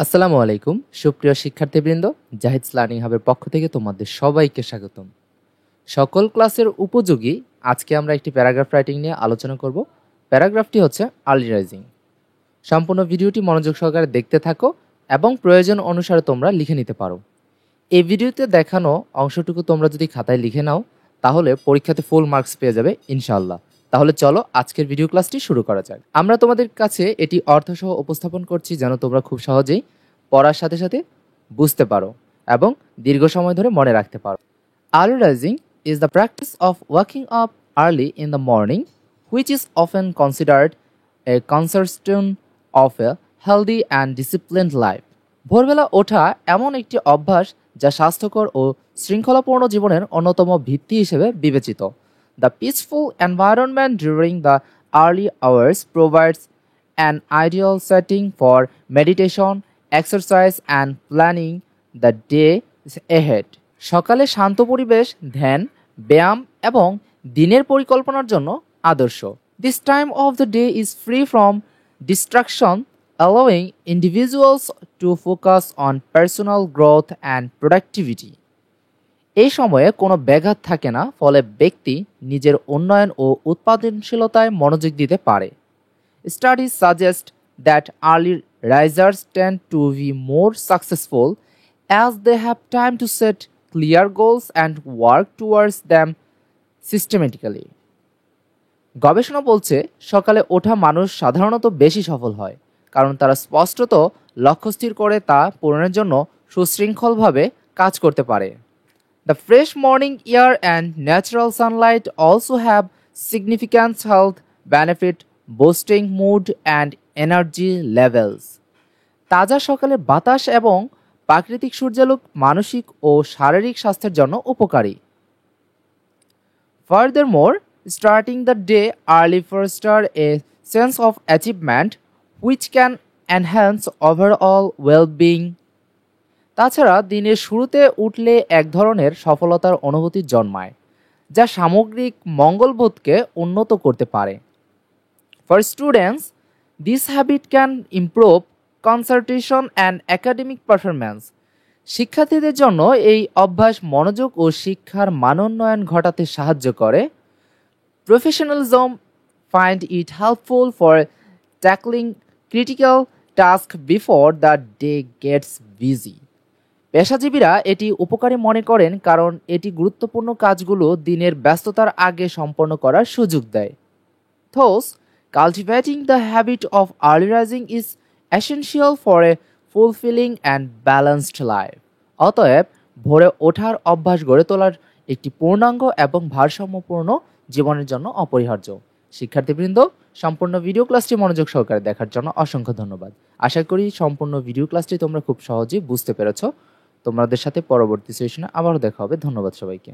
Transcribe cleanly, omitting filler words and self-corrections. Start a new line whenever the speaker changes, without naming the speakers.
আসসালামু আলাইকুম সুপ্রিয় শিক্ষার্থীবৃন্দ, জাহিদস লার্নিং হাবের পক্ষ থেকে তোমাদের সবাইকে স্বাগতম। সকল ক্লাসের উপযোগী আজকে আমরা একটি প্যারাগ্রাফ রাইটিং নিয়ে আলোচনা করব। প্যারাগ্রাফটি হচ্ছে আর্লি রাইজিং। সম্পূর্ণ ভিডিওটি মনোযোগ সহকারে দেখতে থাকো এবং প্রয়োজন অনুসারে তোমরা লিখে নিতে পারো। এই ভিডিওতে দেখানো অংশটুকু তোমরা যদি খাতায় লিখে নাও তাহলে পরীক্ষাতে ফুল মার্কস পেয়ে যাবে ইনশাআল্লাহ। তাহলে চলো আজকের ভিডিও ক্লাসটি শুরু করা যাক। আমরা তোমাদের কাছে এটি অর্থসহ উপস্থাপন করছি যেন তোমরা খুব সহজেই পড়ার সাথে সাথে বুঝতে পারো এবং দীর্ঘ সময় ধরে মনে রাখতে পারো। Early rising is the practice of waking up early in the morning, which is often considered a cornerstone of a healthy and disciplined life. ভোরবেলা ওঠা এমন একটি অভ্যাস যা স্বাস্থ্যকর ও শৃঙ্খলাপূর্ণ জীবনের অন্যতম ভিত্তি হিসেবে বিবেচিত। The peaceful environment during the early hours provides an ideal setting for meditation, exercise and planning the day ahead. সকালে শান্ত পরিবেশ, ধ্যান, ব্যায়াম এবং দিনের পরিকল্পনার জন্য আদর্শ। This time of the day is free from distraction, allowing individuals to focus on personal growth and productivity. এই সময়ে কোনো ব্যাঘাত থাকে না, ফলে ব্যক্তি নিজের উন্নয়ন ও উৎপাদনশীলতায় মনোযোগ দিতে পারে। Studies suggest that early risers tend to be more successful as they have time to set clear goals and work towards them systematically. গবেষণা বলছে সকালে ওঠা মানুষ সাধারণত বেশি সফল হয় কারণ তারা স্পষ্টত লক্ষ্য স্থির করে তা পূরণের জন্য সুশৃঙ্খলভাবে কাজ করতে পারে। The fresh morning air and natural sunlight also have significant health benefit, boosting mood and energy levels. তাজা সকালের বাতাস এবং প্রাকৃতিক সূর্যালোক মানসিক ও শারীরিক স্বাস্থ্যের জন্য উপকারী। Furthermore, starting the day early fosters a sense of achievement which can enhance overall well-being. তাছাড়া দিনের শুরুতে উঠলে এক ধরনের সফলতার অনুভূতি জন্মায় যা সামগ্রিক মঙ্গলবোধকে উন্নত করতে পারে। For students, this habit can improve concentration and academic performance. শিক্ষার্থীদের জন্য এই অভ্যাস মনোযোগ ও শিক্ষার মানোন্নয়ন ঘটাতে সাহায্য করে। Professionalism find it helpful for tackling critical tasks before the day gets busy. পেশাজীবীরা এটি উপকারী মনে করেন কারণ এটি গুরুত্বপূর্ণ কাজগুলো দিনের ব্যস্ততার আগে সম্পন্ন করার সুযোগ দেয়। Thus, cultivating the habit of early rising is essential for a fulfilling and balanced life. অতএব ভোরে ওঠার অভ্যাস গড়ে তোলার একটি পূর্ণাঙ্গ এবং ভারসাম্যপূর্ণ জীবনের জন্য অপরিহার্য। শিক্ষার্থীবৃন্দ, সম্পূর্ণ ভিডিও ক্লাসটি মনোযোগ সহকারে দেখার জন্য অসংখ্য ধন্যবাদ। আশা করি সম্পূর্ণ ভিডিও ক্লাসটি তোমরা খুব সহজেই বুঝতে পেরেছো। তোমাদের সাথে পরবর্তী সেশনে আবারও দেখা হবে। ধন্যবাদ সবাইকে।